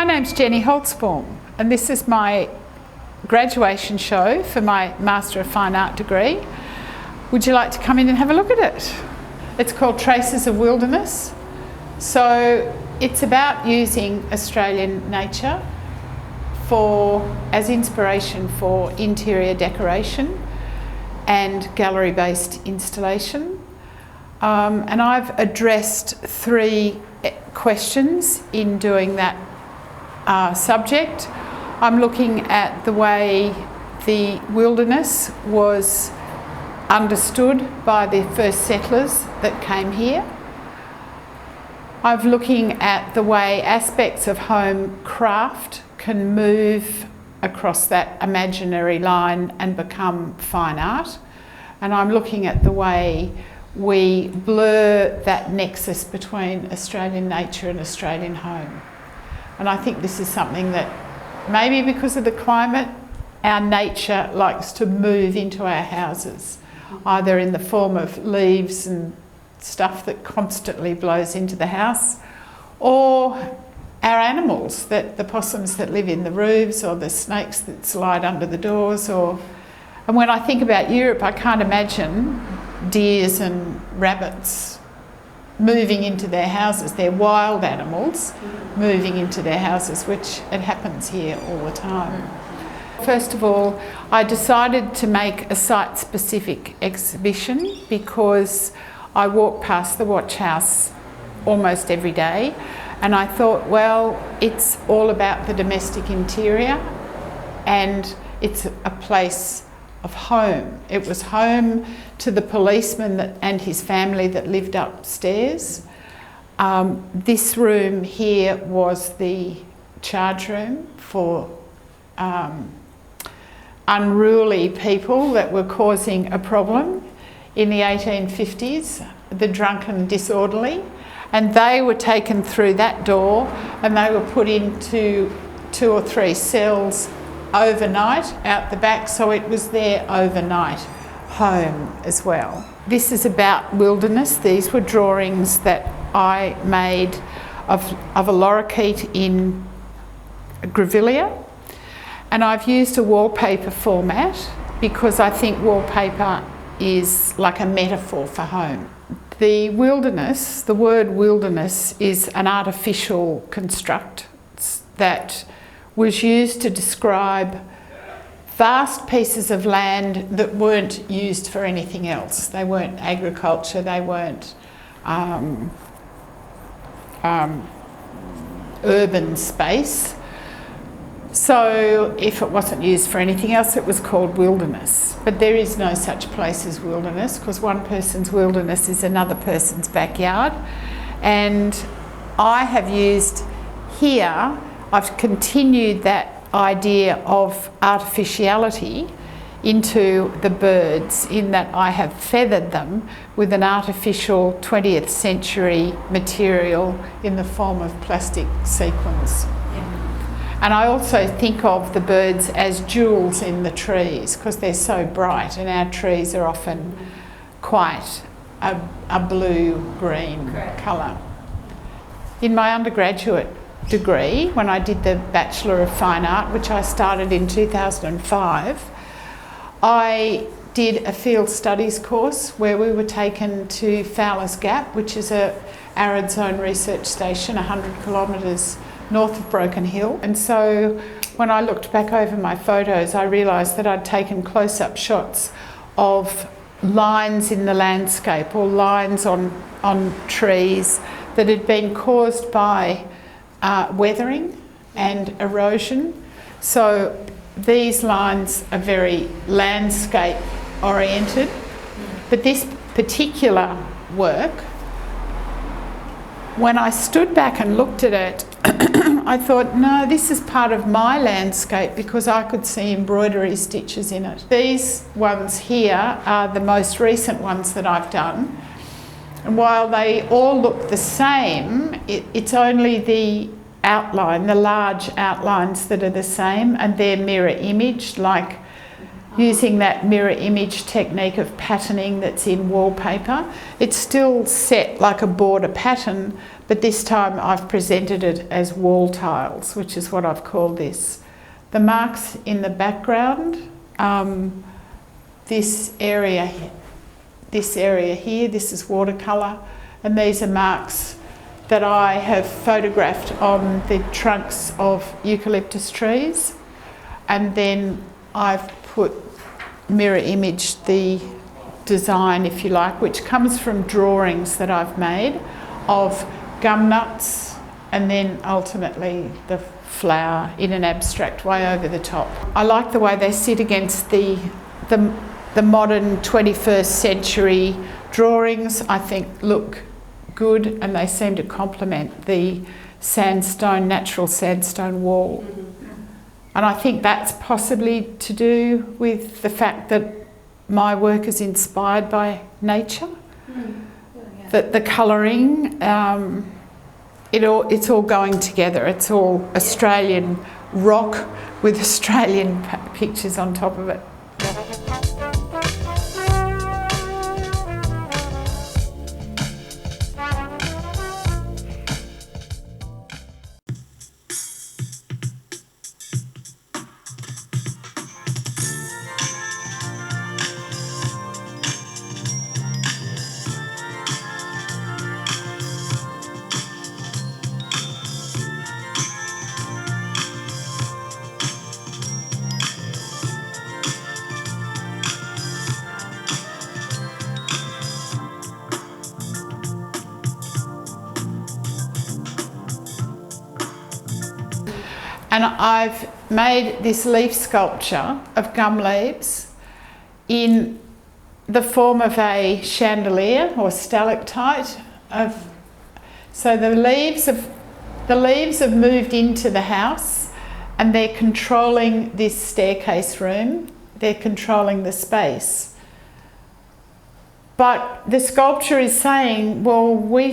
My name's Jennie Holtsbaum, and this is my graduation show for my Master of Fine Art degree. Would you like to come in and have a look at it? It's called Traces of Wilderness. So it's about using Australian nature as inspiration for interior decoration and gallery-based installation. And I've addressed 3 questions in doing that subject. I'm looking at the way the wilderness was understood by the first settlers that came here. I'm looking at the way aspects of home craft can move across that imaginary line and become fine art. And I'm looking at the way we blur that nexus between Australian nature and Australian home. And I think this is something that maybe because of the climate, our nature likes to move into our houses, either in the form of leaves and stuff that constantly blows into the house, or our animals, the possums that live in the roofs, or the snakes that slide under the doors. And when I think about Europe, I can't imagine deers and rabbits moving into their houses. They're wild animals moving into their houses, which it happens here all the time. First of all, I decided to make a site-specific exhibition because I walk past the Watch House almost every day, and I thought, well, it's all about the domestic interior and it's a place of home. It was home to the policeman and his family that lived upstairs. This room here was the charge room for unruly people that were causing a problem in the 1850s, the drunken disorderly, and they were taken through that door and they were put into 2 or 3 cells overnight out the back, so it was their overnight home as well. This is about wilderness. These were drawings that I made of a lorikeet in grevillea, and I've used a wallpaper format because I think wallpaper is like a metaphor for home. The wilderness, the word wilderness, is an artificial construct that was used to describe vast pieces of land that weren't used for anything else. They weren't agriculture, they weren't urban space. So if it wasn't used for anything else, it was called wilderness. But there is no such place as wilderness, because one person's wilderness is another person's backyard. And I have used here, I've continued that idea of artificiality into the birds, in that I have feathered them with an artificial 20th century material in the form of plastic sequins. And I also think of the birds as jewels in the trees because they're so bright, and our trees are often quite a blue-green colour. In my undergraduate degree, when I did the Bachelor of Fine Art, which I started in 2005, I did a field studies course where we were taken to Fowler's Gap, which is a arid zone research station 100 kilometres north of Broken Hill. And so when I looked back over my photos, I realised that I'd taken close-up shots of lines in the landscape or lines on trees that had been caused by weathering and erosion. So these lines are very landscape oriented, but this particular work, when I stood back and looked at it, I thought, no, this is part of my landscape because I could see embroidery stitches in it. These ones here are the most recent ones that I've done. And while they all look the same, it's only the outline, the large outlines that are the same, and they're mirror imaged, like using that mirror image technique of patterning that's in wallpaper. It's still set like a border pattern, but this time I've presented it as wall tiles, which is what I've called this. The marks in the background, this area here, this is watercolour, and these are marks that I have photographed on the trunks of eucalyptus trees, and then I've put mirror imaged the design, if you like, which comes from drawings that I've made of gum nuts and then ultimately the flower in an abstract way over the top. I like the way they sit against the modern 21st century drawings. I think look good, and they seem to complement the sandstone, natural sandstone wall. And I think that's possibly to do with the fact that my work is inspired by nature. That the colouring, it's all going together. It's all Australian rock with Australian pictures on top of it. And I've made this leaf sculpture of gum leaves in the form of a chandelier or stalactite. So the leaves have moved into the house, and they're controlling this staircase room. They're controlling the space. But the sculpture is saying, well, we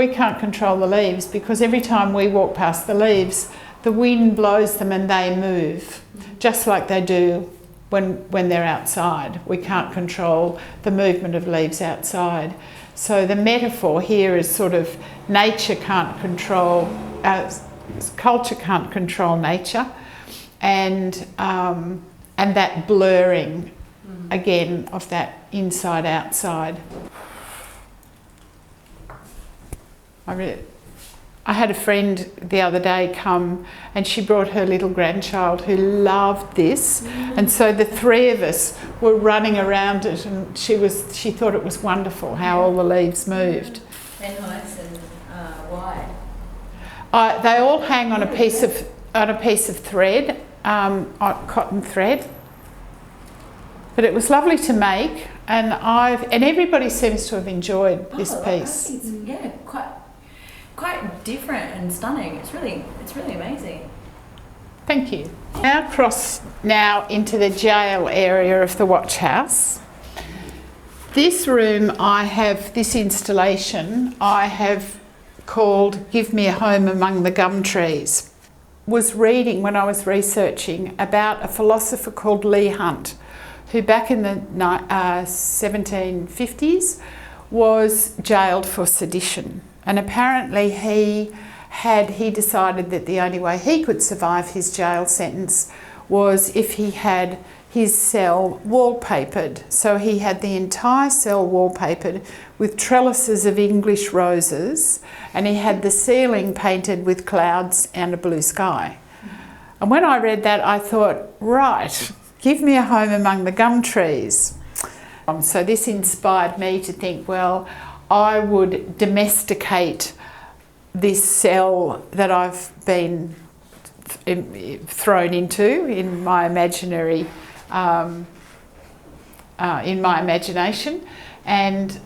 can't control the leaves, because every time we walk past the leaves, the wind blows them and they move, just like they do when they're outside. We can't control the movement of leaves outside. So the metaphor here is sort of nature can't control, culture can't control nature, and that blurring again of that inside outside. I had a friend the other day come, and she brought her little grandchild who loved this, and so the three of us were running around it, and she thought it was wonderful how all the leaves moved. And nice and wide. They all hang on a piece of thread, cotton thread. But it was lovely to make, and everybody seems to have enjoyed this piece. Yeah, quite different and stunning. It's really amazing. Thank you. Now cross into the jail area of the watch house. This room this installation I have called Give Me a Home Among the Gum Trees. Was reading when I was researching about a philosopher called Leigh Hunt, who back in the 1750s was jailed for sedition. And apparently he decided that the only way he could survive his jail sentence was if he had his cell wallpapered. So he had the entire cell wallpapered with trellises of English roses, and he had the ceiling painted with clouds and a blue sky. And when I read that, I thought, right, give me a home among the gum trees. So this inspired me to think, well, I would domesticate this cell that I've been thrown into in my imagination, and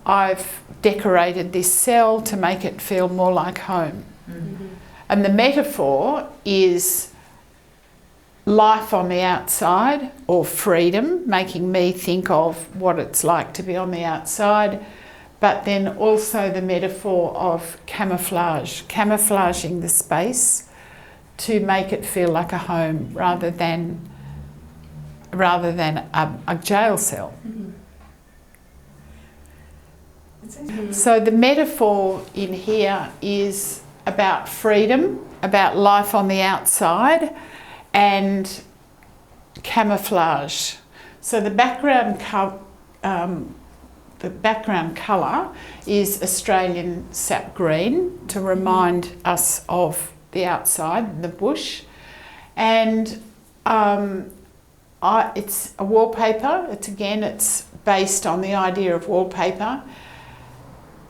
I've decorated this cell to make it feel more like home. Mm-hmm. And the metaphor is life on the outside, or freedom, making me think of what it's like to be on the outside, but then also the metaphor of camouflaging the space to make it feel like a home rather than a jail cell. Mm-hmm. So the metaphor in here is about freedom, about life on the outside, and camouflage. So the background colour is Australian sap green to remind us of the outside, the bush, and it's a wallpaper. It's based on the idea of wallpaper,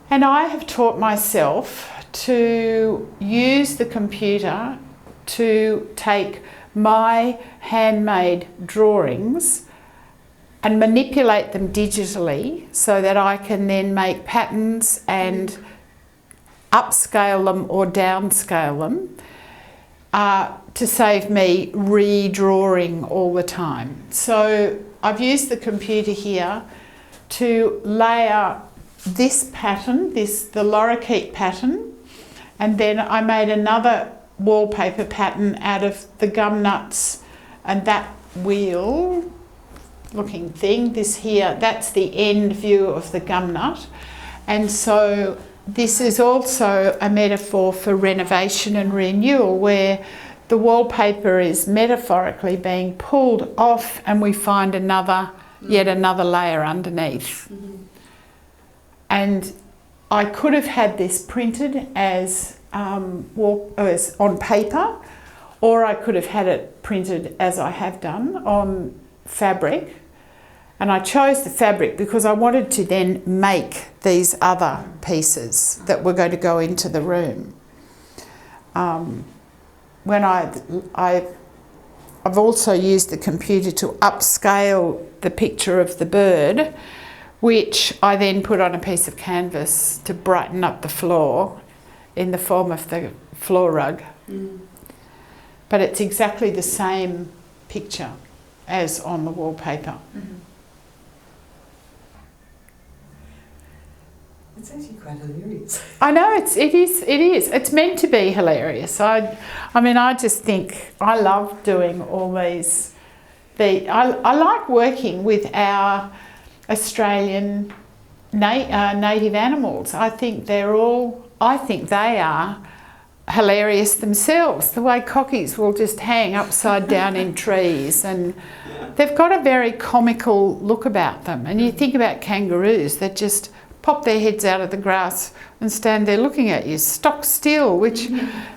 and I have taught myself to use the computer to take my handmade drawings and manipulate them digitally so that I can then make patterns and upscale them or downscale them to save me redrawing all the time. So I've used the computer here to layer this pattern, the lorikeet pattern, and then I made another wallpaper pattern out of the gum nuts and that wheel looking thing. This here, that's the end view of the gum nut. And so this is also a metaphor for renovation and renewal, where the wallpaper is metaphorically being pulled off and we find yet another layer underneath. And I could have had this printed as on paper, or I could have had it printed, as I have done, on fabric. And I chose the fabric because I wanted to then make these other pieces that were going to go into the room. When I've also used the computer to upscale the picture of the bird, which I then put on a piece of canvas to brighten up the floor in the form of the floor rug. But it's exactly the same picture as on the wallpaper. It's actually quite hilarious. I know, it is. It's meant to be hilarious. I just think I love doing all these. I like working with our Australian native animals. I think they are hilarious themselves. The way cockies will just hang upside down in trees, and they've got a very comical look about them. And you think about kangaroos that just pop their heads out of the grass and stand there looking at you, stock still, which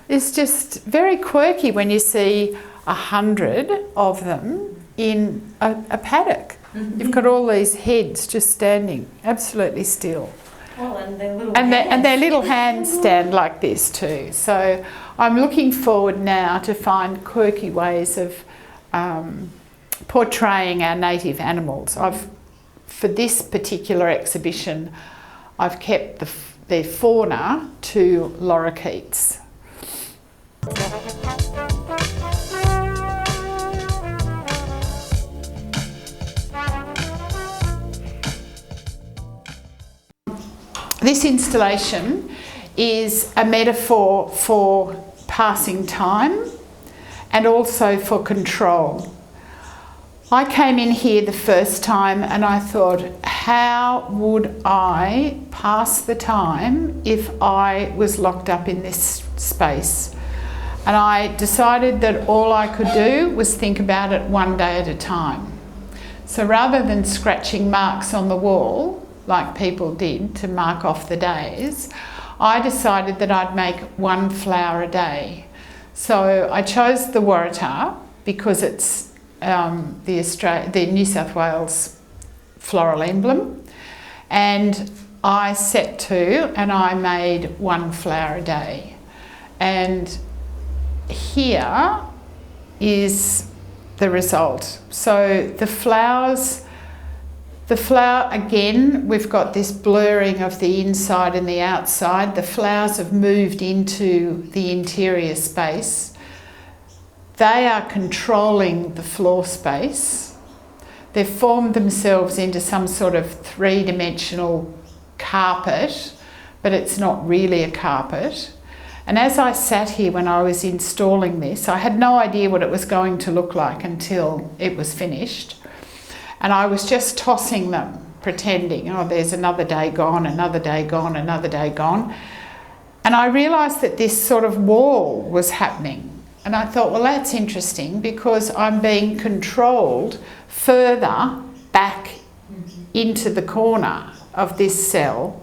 is just very quirky when you see 100 of them in a paddock. You've got all these heads just standing absolutely still. Well, and their little their little hands stand like this too. So I'm looking forward now to find quirky ways of portraying our native animals. For this particular exhibition, I've kept their fauna to lorikeets. This installation is a metaphor for passing time and also for control. I came in here the first time and I thought, how would I pass the time if I was locked up in this space? And I decided that all I could do was think about it one day at a time. So rather than scratching marks on the wall, like people did to mark off the days, I decided that I'd make one flower a day. So I chose the waratah because it's the New South Wales floral emblem, and I set to and I made one flower a day. And here is the result. So the flower, again, we've got this blurring of the inside and the outside. The flowers have moved into the interior space. They are controlling the floor space. They've formed themselves into some sort of three-dimensional carpet, but it's not really a carpet. And as I sat here when I was installing this, I had no idea what it was going to look like until it was finished. And I was just tossing them pretending, oh, there's another day gone, another day gone, another day gone. And I realised that this sort of wall was happening. And I thought, well, that's interesting because I'm being controlled further back into the corner of this cell.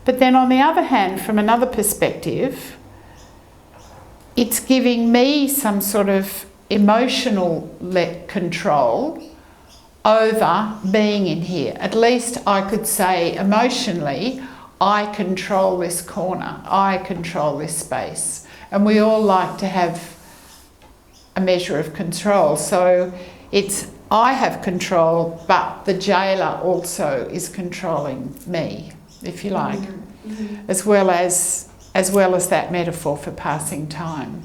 But then on the other hand, from another perspective, it's giving me some sort of emotional control over being in here. At least I could say emotionally, I control this corner, I control this space. And we all like to have a measure of control. So it's I have control, but the jailer also is controlling me, if you like, as well as that metaphor for passing time.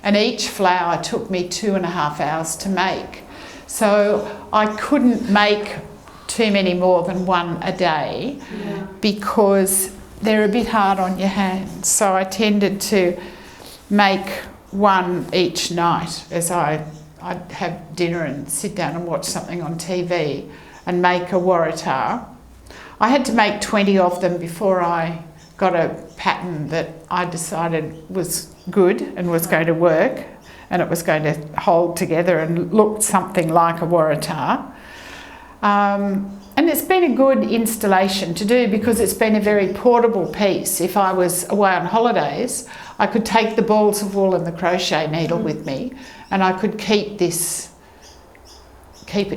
And each flower took me 2.5 hours to make. So I couldn't make too many more than one a day because they're a bit hard on your hands. So I tended to make one each night as I'd have dinner and sit down and watch something on TV and make a waratah. I had to make 20 of them before I got a pattern that I decided was good and was going to work, and it was going to hold together and look something like a waratah. And it's been a good installation to do because it's been a very portable piece. If I was away on holidays, I could take the balls of wool and the crochet needle with me, and I could keep it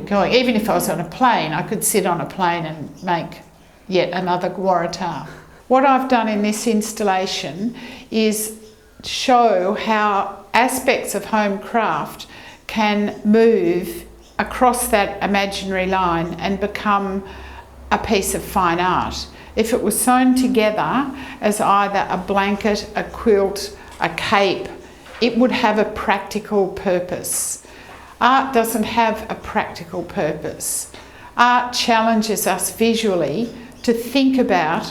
going. Even if I was on a plane, I could sit on a plane and make yet another waratah. What I've done in this installation is show how aspects of home craft can move across that imaginary line and become a piece of fine art. If it was sewn together as either a blanket, a quilt, a cape, it would have a practical purpose. Art doesn't have a practical purpose. Art challenges us visually to think about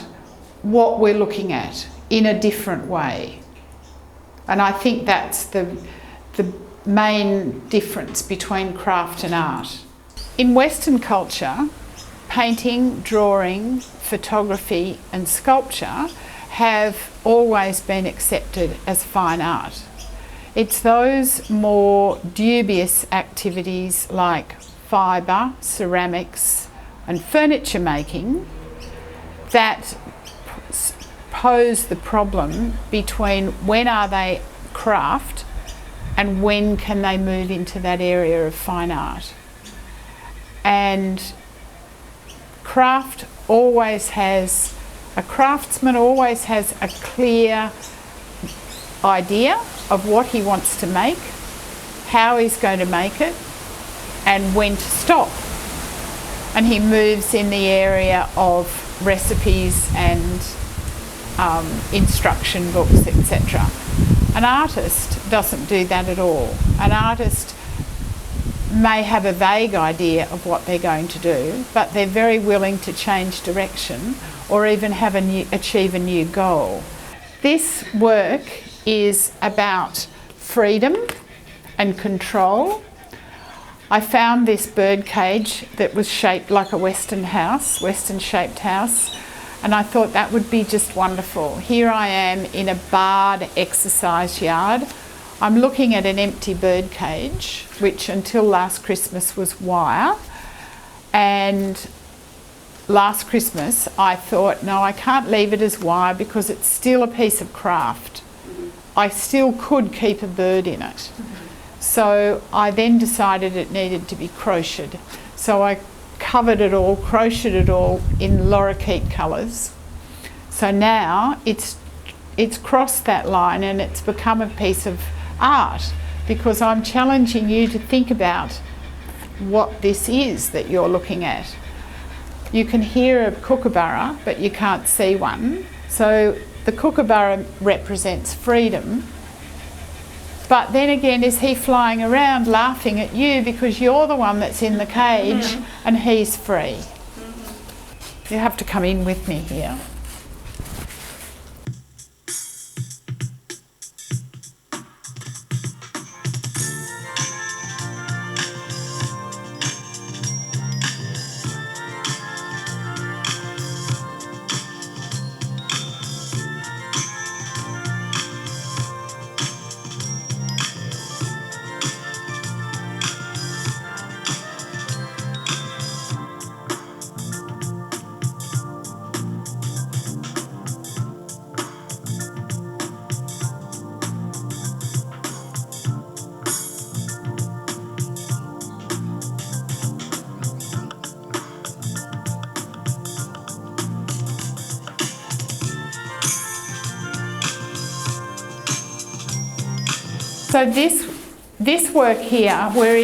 what we're looking at in a different way. And I think that's the main difference between craft and art. In Western culture, painting, drawing, photography and sculpture have always been accepted as fine art. It's those more dubious activities like fibre, ceramics and furniture making that pose the problem between when are they craft and when can they move into that area of fine art. And craftsman always has a clear idea of what he wants to make, how he's going to make it, and when to stop. And he moves in the area of recipes and instruction books, etc. An artist doesn't do that at all. An artist may have a vague idea of what they're going to do, but they're very willing to change direction or even achieve a new goal. This work is about freedom and control. I found this bird cage that was shaped like a Western shaped house, and I thought that would be just wonderful. Here I am in a barred exercise yard. I'm looking at an empty bird cage, which until last Christmas was wire. And last Christmas I thought, no, I can't leave it as wire because it's still a piece of craft. I still could keep a bird in it. So I then decided it needed to be crocheted. So I covered it all, crocheted it all in lorikeet colours. So now it's crossed that line and it's become a piece of art because I'm challenging you to think about what this is that you're looking at. You can hear a kookaburra, but you can't see one. So the kookaburra represents freedom. But then again, is he flying around laughing at you because you're the one that's in the cage and he's free? You have to come in with me here. So this work here, we're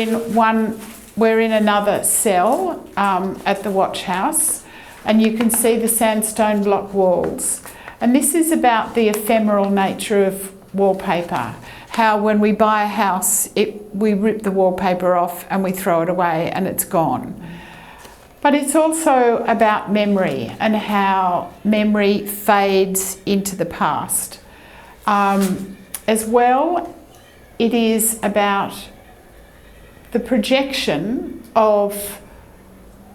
in another cell at the Watch House, and you can see the sandstone block walls. And this is about the ephemeral nature of wallpaper. How when we buy a house, we rip the wallpaper off and we throw it away and it's gone. But it's also about memory and how memory fades into the past. As well, it is about the projection of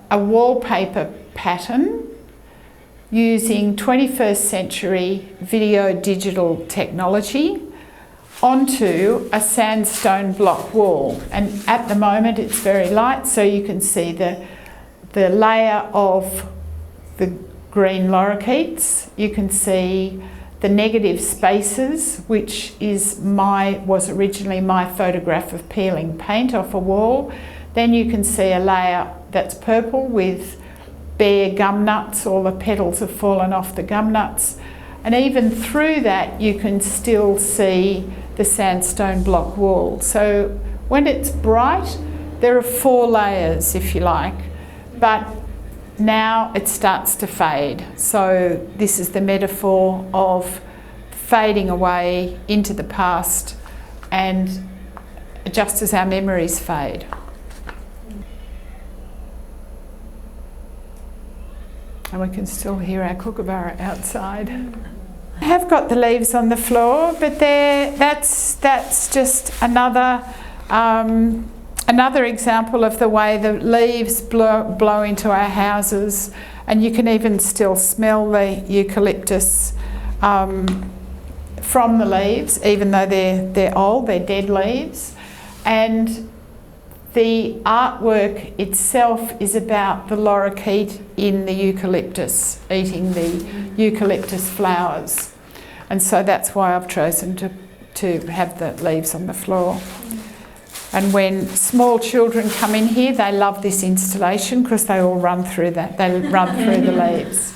a wallpaper pattern using 21st century video digital technology onto a sandstone block wall. And at the moment it's very light, so you can see the layer of the green lorikeets. You can see the negative spaces, which was originally my photograph of peeling paint off a wall. Then you can see a layer that's purple with bare gum nuts. All the petals have fallen off the gum nuts. And even through that, you can still see the sandstone block wall. So when it's bright, there are 4 layers, if you like, but now it starts to fade. So this is the metaphor of fading away into the past, and just as our memories fade. And we can still hear our kookaburra outside. I have got the leaves on the floor, but that's just another example of the way the leaves blow into our houses, and you can even still smell the eucalyptus from the leaves, even though they're old, they're dead leaves. And the artwork itself is about the lorikeet in the eucalyptus, eating the eucalyptus flowers. And so that's why I've chosen to have the leaves on the floor. And when small children come in here, they love this installation because they all run through that. They run through the leaves.